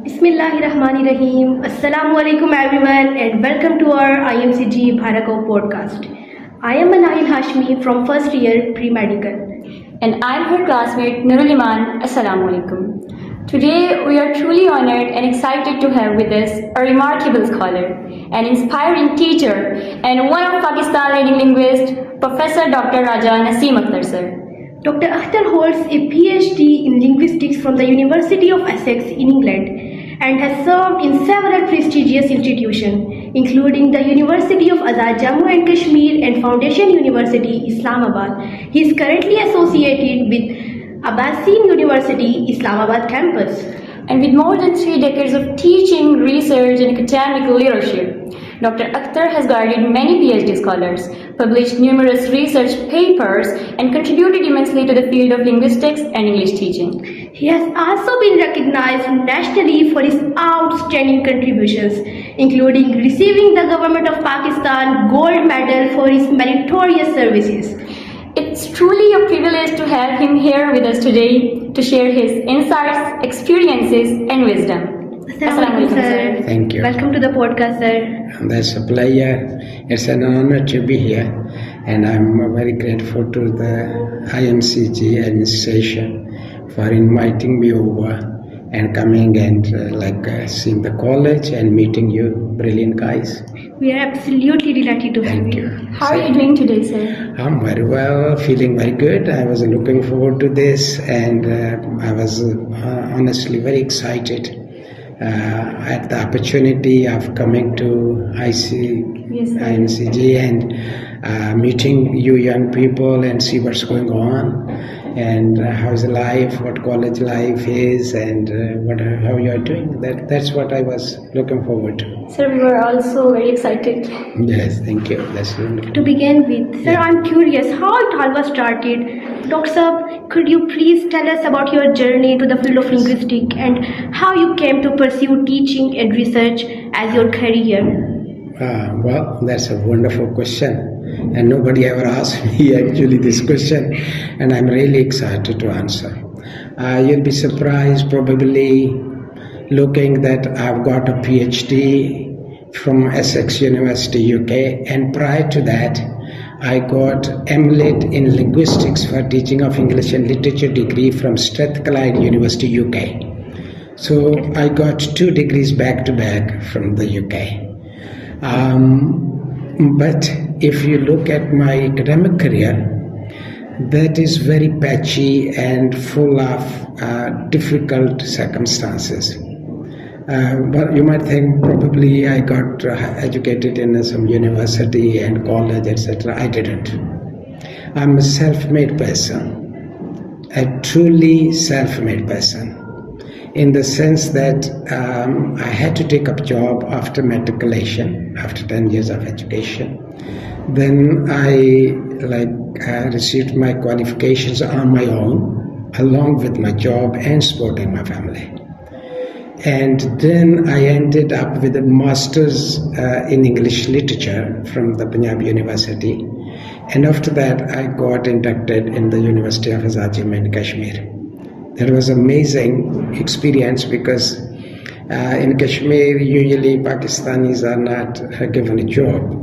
Bismillahirrahmanirrahim. Assalamu alaikum everyone and welcome to our IMCG Bharako podcast. I am Anahil Hashmi from first year pre-medical. And I'm her classmate Nurul Iman. Assalamu alaikum. Today we are truly honored and excited to have with us a remarkable scholar, an inspiring teacher, and one of Pakistan's leading linguists, Professor Dr. Raja Naseem Akhtar sir. Dr. Akhtar holds a PhD in linguistics from the University of Essex in England and has served in several prestigious institutions, including the University of Azad Jammu and Kashmir and Foundation University, Islamabad. He is currently associated with Abbasian University, Islamabad campus. And with more than 3 decades of teaching, research, and academic leadership, Dr. Akhtar has guided many PhD scholars, published numerous research papers, and contributed immensely to the field of linguistics and English teaching. He has also been recognized nationally for his outstanding contributions, including receiving the Government of Pakistan Gold Medal for his meritorious services. It's truly a privilege to have him here with us today to share his insights, experiences, and wisdom. Assalamu alaikum, sir. Thank you. Welcome to the podcast, sir. That's a pleasure. It's an honor to be here, and I'm very grateful to the IMCG administration for inviting me over and coming and seeing the college and meeting you brilliant guys. We are absolutely delighted to have you. How are you doing today, sir? I'm very well, feeling very good. I was looking forward to this, and I was honestly very excited at the opportunity of coming to IMCG and meeting you young people and see what's going on and how's life, what college life is, and how you are doing. That's what I was looking forward to. Sir, we were also very excited. Yes, thank you. That's wonderful. To begin with, sir, I'm curious how it all was started. Dr. Sir, could you please tell us about your journey to the field of linguistics and how you came to pursue teaching and research as your career? Well, that's a wonderful question. And nobody ever asked me actually this question, and I'm really excited to answer. You'll be surprised probably looking that I've got a PhD from Essex University, UK, and prior to that I got MLit in Linguistics for teaching of English and Literature degree from Strathclyde University, UK. So I got 2 degrees back to back from the UK. But if you look at my academic career, that is very patchy and full of difficult circumstances. But you might think probably I got educated in some university and college, etc. I didn't. I'm a self-made person, a truly self-made person, in the sense that I had to take up a job after matriculation, after 10 years of education. Then I received my qualifications on my own, along with my job and supporting my family. And then I ended up with a master's in English literature from the Punjab University. And after that, I got inducted in the University of Azad Jammu and Kashmir. That was amazing experience because in Kashmir, usually Pakistanis are not given a job.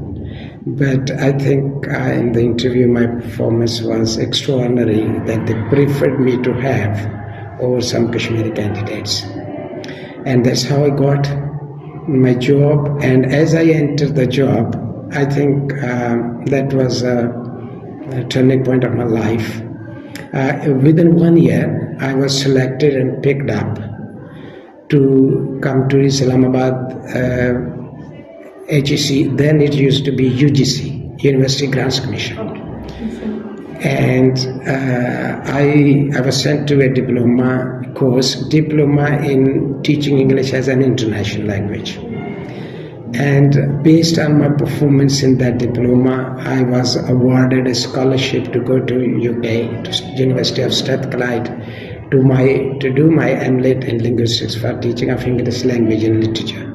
But I think in the interview, my performance was extraordinary that they preferred me to have over some Kashmiri candidates. And that's how I got my job. And as I entered the job, I think that was a turning point of my life. Within 1 year, I was selected and picked up to come to Islamabad HEC. Then it used to be UGC, University Grants Commission. And I was sent to a diploma course, diploma in teaching English as an international language. And based on my performance in that diploma, I was awarded a scholarship to go to UK, to University of Strathclyde, to do my MLit in Linguistics for teaching of English language and literature.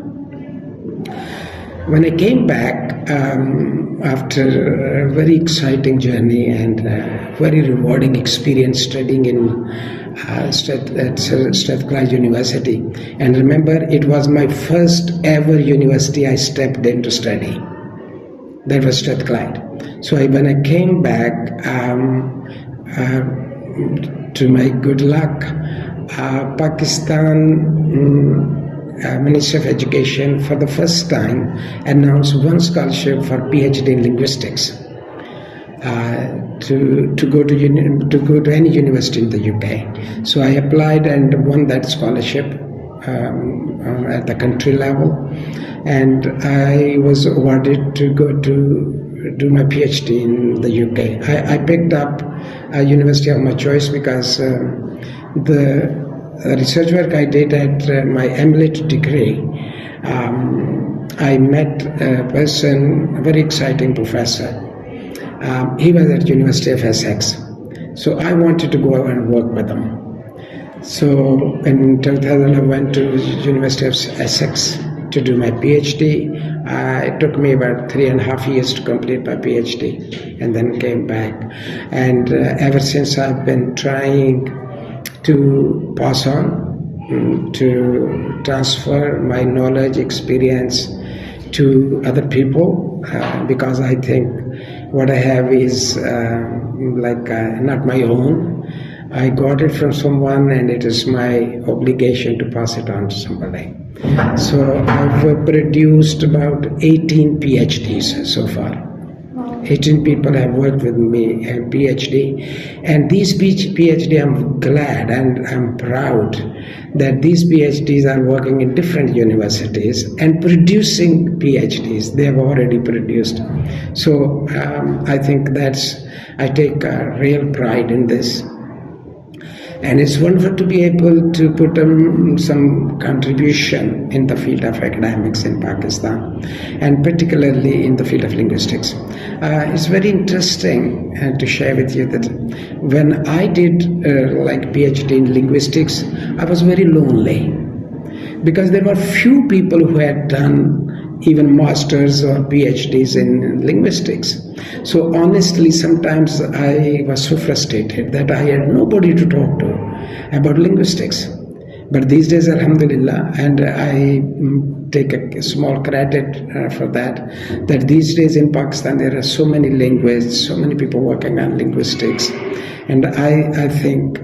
When I came back after a very exciting journey and very rewarding experience studying in at Strathclyde University. And remember, it was my first ever university I stepped in to study. That was Strathclyde. So when I came back, to my good luck, Pakistan Ministry of Education for the first time announced one scholarship for PhD in linguistics to go to any university in the UK. So I applied and won that scholarship at the country level, and I was awarded to go to do my PhD in the UK. I picked up a university of my choice because the research work I did at my MLit degree, I met a person, a very exciting professor. He was at University of Essex. So I wanted to go and work with him. So in 2000 I went to University of Essex to do my PhD. It took me about 3.5 years to complete my PhD, and then came back. And ever since I've been trying to pass on, to transfer my knowledge, experience to other people, because I think what I have is not my own. I got it from someone, and it is my obligation to pass it on to somebody. So I've produced about 18 PhDs so far. 18 people have worked with me at PhD, and these PhD, I'm glad and I'm proud that these PhDs are working in different universities and producing PhDs. They have already produced. So I think I take a real pride in this. And it's wonderful to be able to put some contribution in the field of academics in Pakistan, and particularly in the field of linguistics. It's very interesting to share with you that when I did PhD in linguistics, I was very lonely because there were few people who had done even masters or PhDs in linguistics. So honestly, sometimes I was so frustrated that I had nobody to talk to about linguistics. But these days, alhamdulillah, and I take a small credit for that these days in Pakistan there are so many linguists, so many people working on linguistics. And I think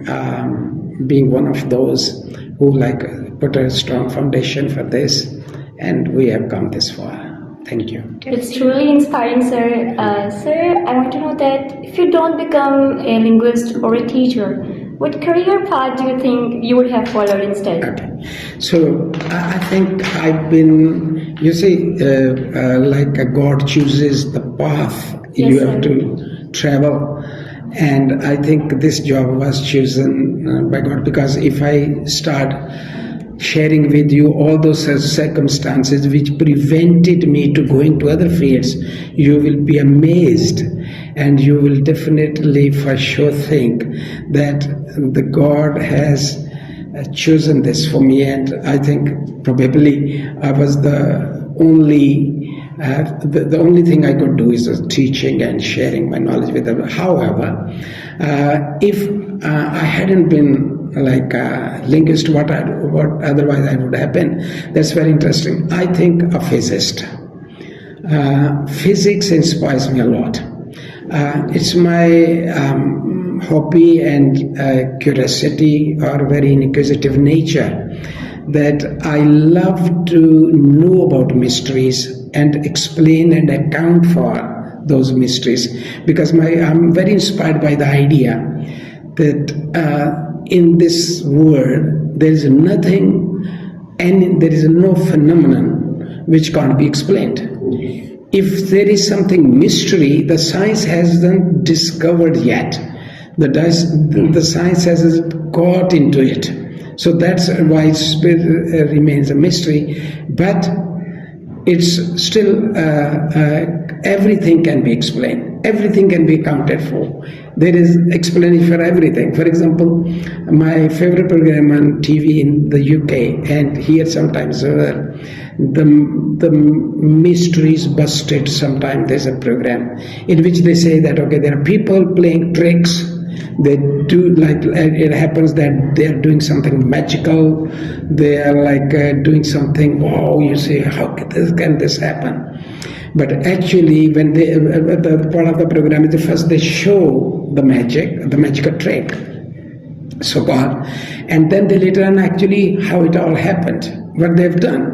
being one of those who put a strong foundation for this, and we have come this far. Thank you. It's truly inspiring, sir. Sir, I want to know that if you don't become a linguist or a teacher, what career path do you think you would have followed instead? Okay. So I think I've been, God chooses the path you have to travel. And I think this job was chosen by God, because if I start sharing with you all those circumstances which prevented me to go into other fields, you will be amazed, and you will definitely for sure think that the God has chosen this for me. And I think probably I was the only thing I could do is teaching and sharing my knowledge with them. However, if I hadn't been like a linguist, what otherwise I would have been, that's very interesting. I think a physicist. Physics inspires me a lot. It's my hobby and curiosity, or very inquisitive nature, that I love to know about mysteries and explain and account for those mysteries, because I'm very inspired by the idea that in this world there is nothing, and there is no phenomenon which can't be explained. If there is something mystery, the science hasn't discovered yet. The science hasn't got into it. So that's why spirit remains a mystery. But it's still, everything can be explained. Everything can be accounted for. There is explanation for everything. For example, my favorite program on TV in the UK and here sometimes the mysteries busted. Sometimes there's a program in which they say that, okay, there are people playing tricks They do, like, it happens that they are doing something magical. They are like doing something, wow, you say, how can this happen? But actually, when they, the part of the program is first they show the magical trick, so called, and then they later on actually how it all happened, what they've done.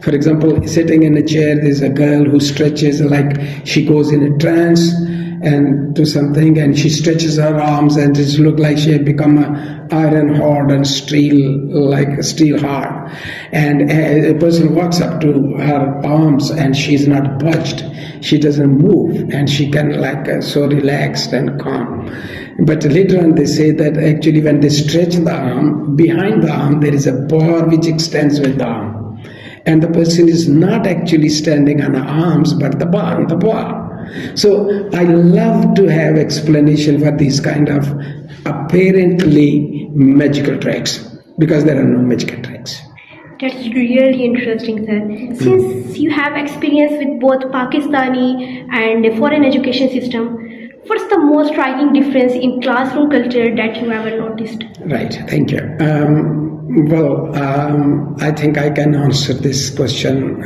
For example, sitting in a chair, there's a girl who stretches, like she goes in a trance and to something, and she stretches her arms, and it looks like she had become a iron hard and steel hard. And a person walks up to her arms, and she's not budged. She doesn't move, and she can so relaxed and calm. But later on, they say that actually when they stretch the arm, behind the arm there is a bar which extends with the arm, and the person is not actually standing on the arms, but the bar. So I love to have explanation for these kind of apparently magical tricks, because there are no magical tricks. That's really interesting, sir. Since you have experience with both Pakistani and the foreign education system, what's the most striking difference in classroom culture that you ever noticed? Right, thank you. I think I can answer this question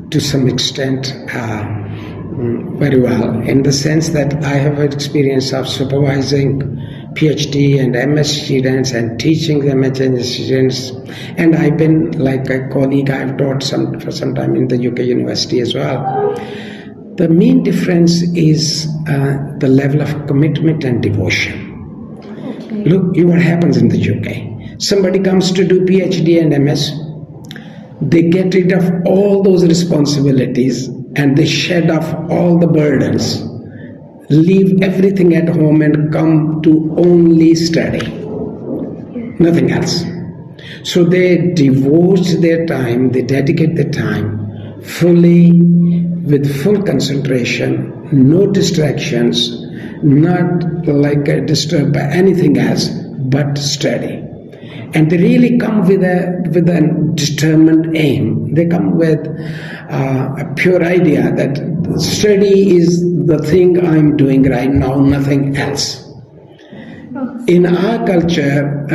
to some extent very well, in the sense that I have experience of supervising PhD and MS students and teaching them MS students, and I've been like a colleague. I've taught for some time in the UK university as well. The main difference is the level of commitment and devotion. Okay. Look, what happens in the UK. Somebody comes to do PhD and MS, they get rid of all those responsibilities and they shed off all the burdens, leave everything at home and come to only study, nothing else. So they devote their time, they dedicate their time fully, with full concentration, no distractions, not disturbed by anything else but study. And they really come with a determined aim. They come with a pure idea that study is the thing I'm doing right now, nothing else. In our culture,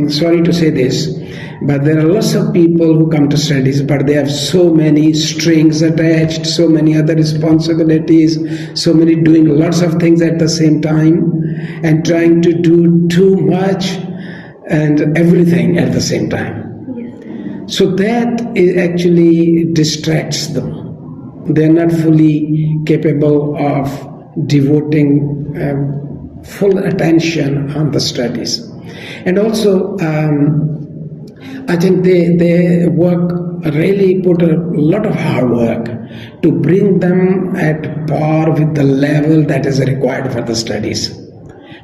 sorry to say this, but there are lots of people who come to studies, but they have so many strings attached, so many other responsibilities, so many doing lots of things at the same time, and trying to do too much and everything at the same time. So that actually distracts them. They are not fully capable of devoting full attention on the studies. And also, I think they really put a lot of hard work to bring them at par with the level that is required for the studies.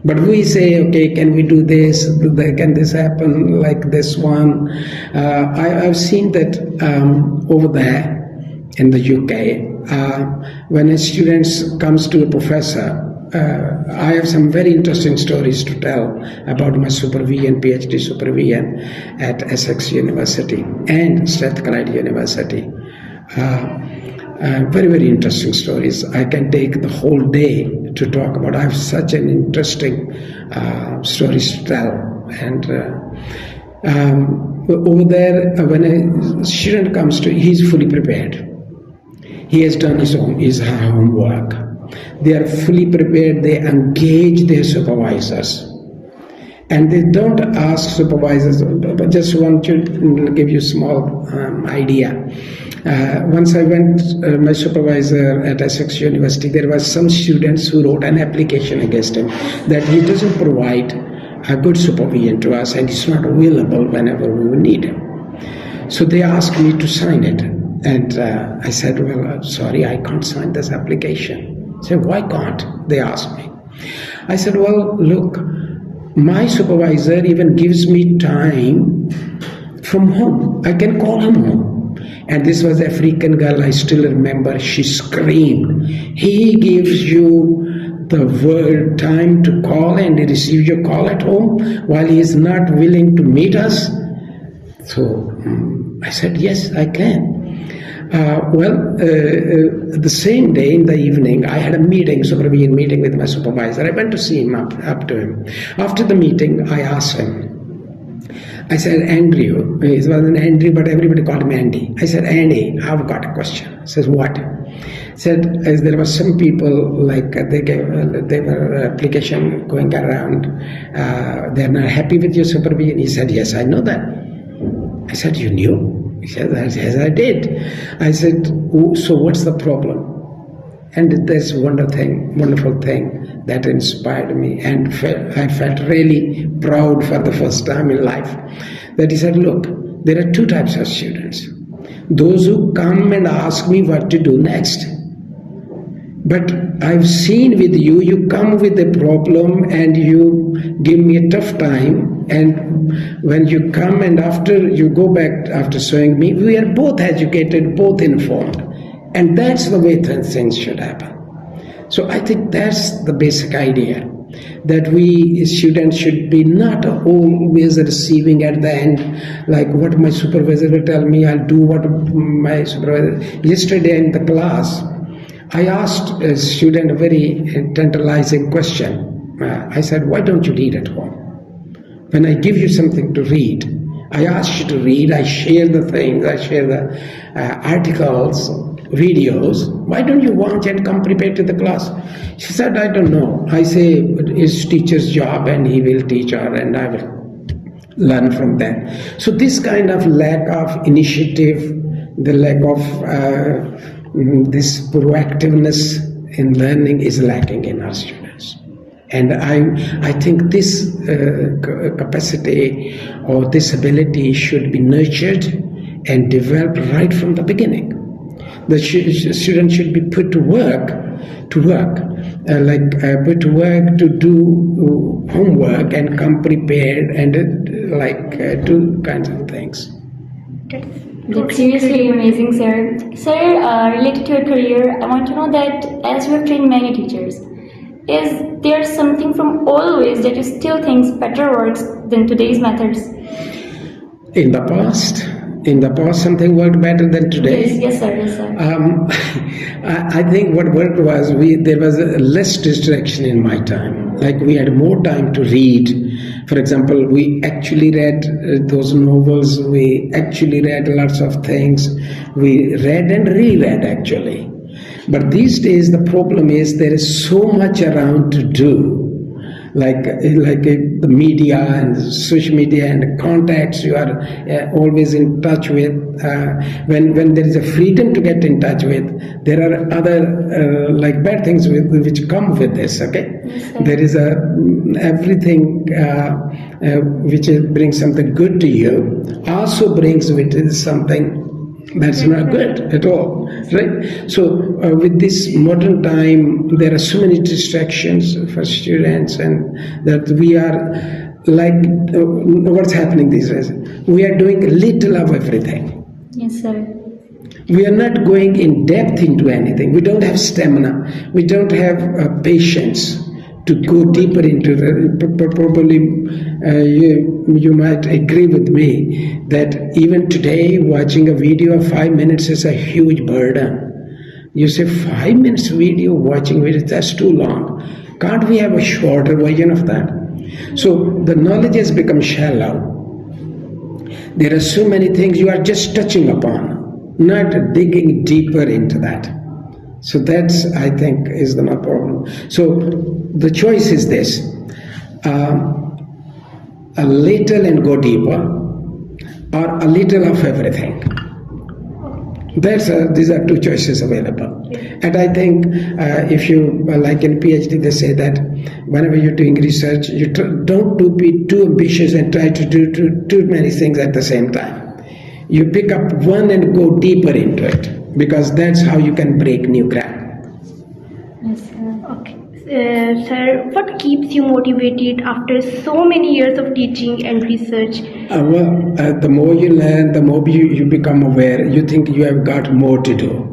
But we say, okay, can we do this? Can this happen like this one? I've seen that over there in the UK, when a student comes to a professor, I have some very interesting stories to tell about my supervision, PhD supervision at Essex University and Strathclyde University. Very, very interesting stories. I can take the whole day to talk about. I have such an interesting stories to tell. And over there, when a student comes to, he's fully prepared. He has done his her homework. They are fully prepared. They engage their supervisors. And they don't ask supervisors, but just want to give you a small idea. Once I went, my supervisor at Essex University, there were some students who wrote an application against him that he doesn't provide a good supervision to us and he's not available whenever we would need him. So they asked me to sign it. And I said, well, sorry, I can't sign this application. They said, why can't? They asked me. I said, well, look, my supervisor even gives me time from home. I can call him home. And this was an African girl, I still remember, she screamed. He gives you the word time to call and he receives your call at home while he is not willing to meet us? So I said, yes, I can. The same day in the evening, I had a supervision meeting with my supervisor. I went to see him up to him. After the meeting, I asked him. I said, Andrew, it wasn't Andrew, but everybody called him Andy. I said, Andy, I've got a question. He says, what? He said, as there were some people, like they were application going around, they're not happy with your supervision. He said, yes, I know that. I said, you knew? He said, yes, I did. I said, so what's the problem? And this wonderful thing that inspired me, and I felt really proud for the first time in life, that he said, look, there are two types of students. Those who come and ask me what to do next. But I've seen with you, you come with a problem and you give me a tough time, and when you come and after you go back after showing me, we are both educated, both informed. And that's the way things should happen. So I think that's the basic idea, that we students should be not always receiving at the end, like what my supervisor will tell me, I'll do what my supervisor. Yesterday in the class, I asked a student a very tantalizing question. I said, why don't you read at home? When I give you something to read, I ask you to read, I share the things, I share the articles, videos. Why don't you watch and come prepared to the class? She said, I don't know. I say, it's teacher's job and he will teach her and I will learn from them. So this kind of lack of initiative, the lack of this proactiveness in learning is lacking in our students. And I think this capacity or this ability should be nurtured and developed right from the beginning. The student should be put to work, put to work to do homework and come prepared and do kinds of things. That's seriously amazing, sir. Sir, related to your career, I want to know that as you have trained many teachers, is there something from always that you still think better works than today's methods? In the past, something worked better than today. Yes, sir. I think what worked was there was less distraction in my time. Like we had more time to read. For example, we actually read those novels. We actually read lots of things. We read and reread actually. But these days the problem is there is so much around to do. Like the media and social media and contacts you are always in touch with. When there is a freedom to get in touch with, there are other bad things which come with this. Okay, yes, there is everything which brings something good to you also brings with it something that's not good at all, right? So with this modern time, there are so many distractions for students, and that we are what's happening these days? We are doing little of everything. Yes, sir. We are not going in depth into anything. We don't have stamina. We don't have patience to go deeper into it. Probably you might agree with me that even today watching a video of 5 minutes is a huge burden. You say 5 minutes video, watching video, that's too long. Can't we have a shorter version of that? So the knowledge has become shallow. There are so many things you are just touching upon, not digging deeper into that. So that's, I think, is the problem. So the choice is this: a little and go deeper, or a little of everything. These are two choices available. And I think if you, like in PhD, they say that whenever you're doing research, you don't be too ambitious and try to do too many things at the same time. You pick up one and go deeper into it, because that's how you can break new ground. Yes, sir. Okay. Sir, what keeps you motivated after so many years of teaching and research? The more you learn, the more you become aware. You think you have got more to do.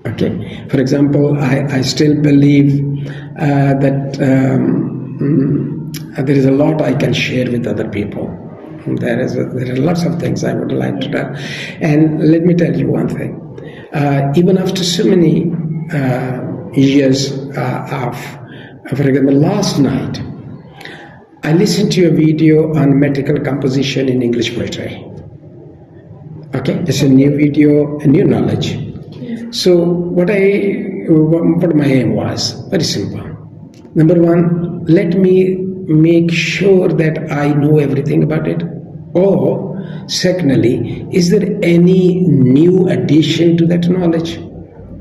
Okay. For example, I still believe that there is a lot I can share with other people. There are lots of things I would like to tell. And let me tell you one thing. Even after so many years of, for example, last night, I listened to a video on metrical composition in English poetry. Okay, it's a new video, a new knowledge. So what my aim was, very simple. Number one, let me make sure that I know everything about it. Or, secondly, is there any new addition to that knowledge?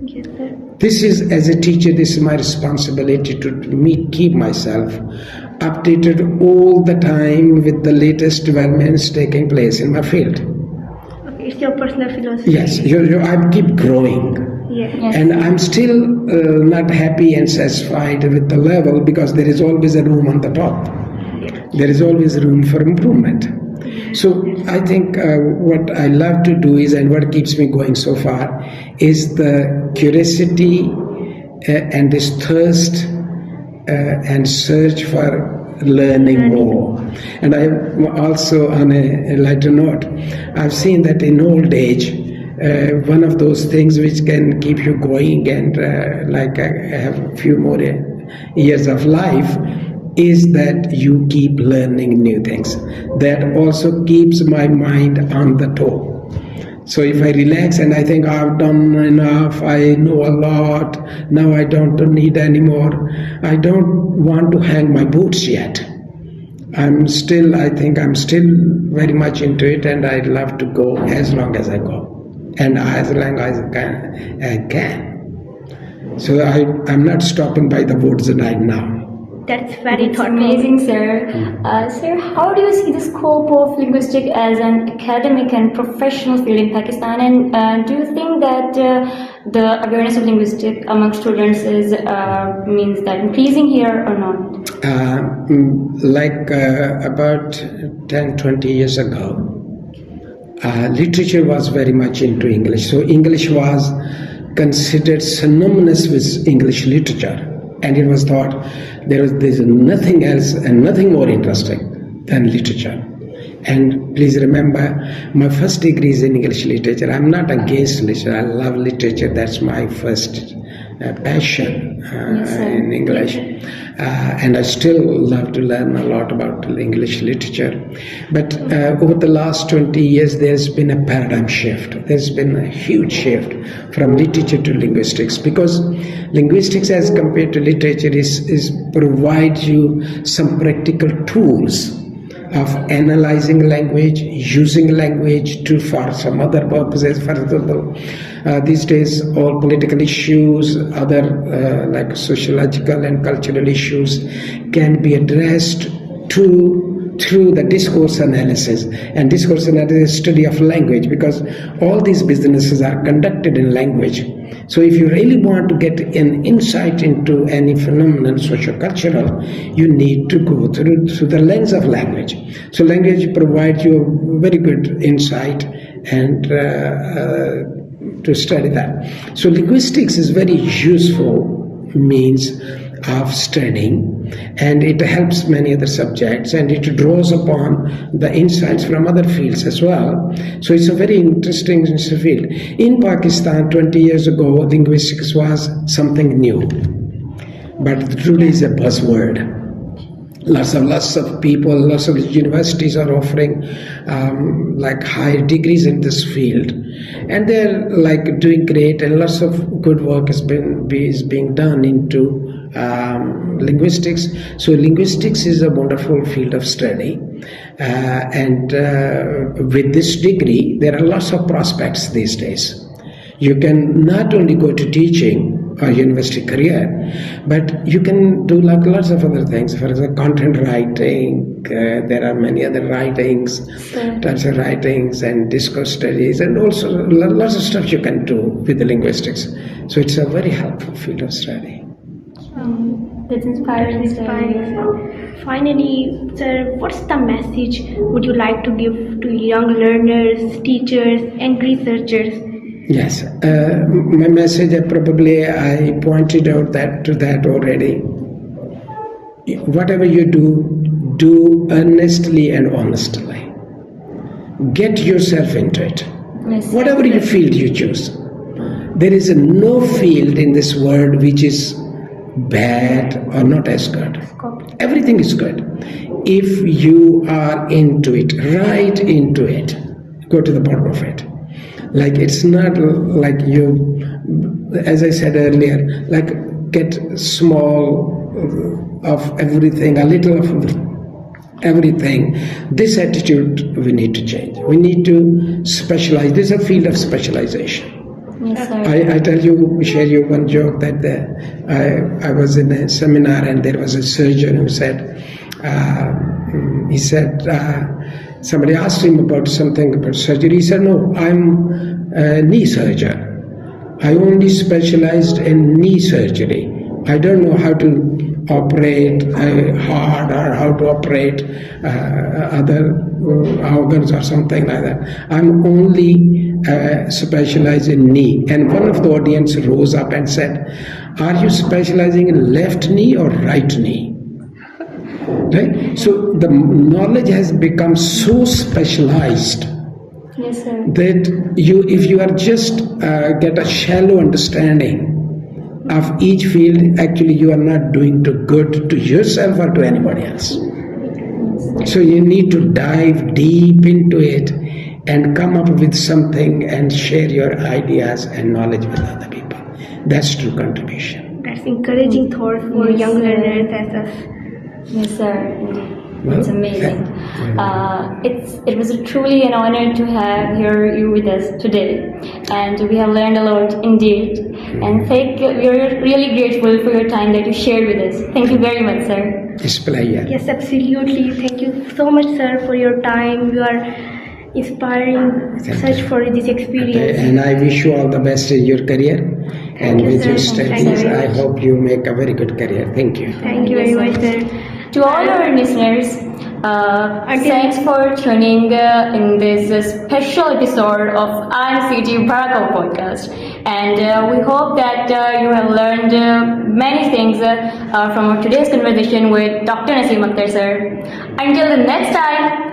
Yes, sir. This is, as a teacher, this is my responsibility to keep myself updated all the time with the latest developments taking place in my field. Okay, it's your personal philosophy. Yes, I keep growing. Yes. Yes. And I'm still not happy and satisfied with the level, because there is always a room on the top. There is always room for improvement. So I think what I love to do is, and what keeps me going so far, is the curiosity and this thirst and search for learning more. And I also, on a lighter note, I've seen that in old age, one of those things which can keep you going and have a few more years of life is that you keep learning new things. That also keeps my mind on the toe. So if I relax and I think I've done enough, I know a lot, now I don't need anymore, I don't want to hang my boots yet. I think I'm still very much into it, and I'd love to go as long as I go, and as long as I can. So I'm not stopping by the woods right now. That's very It's thoughtful. amazing, sir. Sir, how do you see the scope of linguistics as an academic and professional field in Pakistan? And do you think that the awareness of linguistics among students is means that increasing here or not? About 10-20 years ago, literature was very much into English. So English was considered synonymous with English literature. And it was thought there's nothing else and nothing more interesting than literature. And please remember, my first degree is in English literature. I'm not against literature. I love literature. That's my first passion in English. And I still love to learn a lot about English literature. But over the last 20 years, there's been a paradigm shift. There's been a huge shift from literature to linguistics, because linguistics, as compared to literature, is provides you some practical tools of analyzing language, using language for some other purposes. For example, these days all political issues, other like sociological and cultural issues can be addressed through the discourse analysis. And discourse analysis is study of language, because all these businesses are conducted in language. So if you really want to get an insight into any phenomenon, socio-cultural, you need to go through the lens of language. So language provides you a very good insight and to study that. So linguistics is very useful means of studying, and it helps many other subjects, and it draws upon the insights from other fields as well. So it's a very interesting field. In Pakistan 20 years ago, linguistics was something new, but today is a buzzword. Lots of people, lots of universities are offering higher degrees in this field, and they're doing great, and lots of good work is being done into linguistics. So linguistics is a wonderful field of study, and with this degree there are lots of prospects these days. You can not only go to teaching or university career, but you can do lots of other things. For example, content writing, there are many other writings, types of writings, and discourse studies, and also lots of stuff you can do with the linguistics. So it's a very helpful field of study. That's inspiring. Finally, sir, what's the message would you like to give to young learners, teachers, and researchers? Yes, my message, I pointed out to that already. Whatever you do earnestly and honestly. Get yourself into it. Yes. Whatever you field you choose. there is no field in this world which is bad or not as good. Everything is good. If you are into it, right into it, go to the bottom of it. Like it's not like you, as I said earlier, like get small of everything, a little of everything. This attitude we need to change. We need to specialize. This is a field of specialization. Yes, sir. Share you one joke that I was in a seminar and there was a surgeon who said, somebody asked him about something about surgery. He said, no, I'm a knee surgeon. I only specialized in knee surgery. I don't know how to operate heart or how to operate other organs or something like that. I'm only specialized in knee. And one of the audience rose up and said, are you specializing in left knee or right knee? Right? So the knowledge has become so specialized. Yes, sir. That if you are just get a shallow understanding of each field, actually you are not doing too good to yourself or to anybody else. So you need to dive deep into it and come up with something and share your ideas and knowledge with other people. That's true contribution. That's encouraging thought for Yes, young sir. learners as us. Yes, sir. Well, It's amazing. thank- It was truly an honor to have you with us today, and we have learned a lot indeed. And we are really grateful for your time that you shared with us. Thank you very much, sir. It's pleasure. Yes, absolutely. Thank you so much, sir, for your time. You are inspiring Thank such you. for this experience. And I wish you all the best in your career and you, with sir. your Thank you studies. very I much. hope you make a very good career. Thank you. Thank you very much, sir. To all our listeners, thanks for tuning in this special episode of IMCT Barakow podcast. And we hope that you have learned many things from today's conversation with Dr. Naseem Akhtar, sir. Until the next time,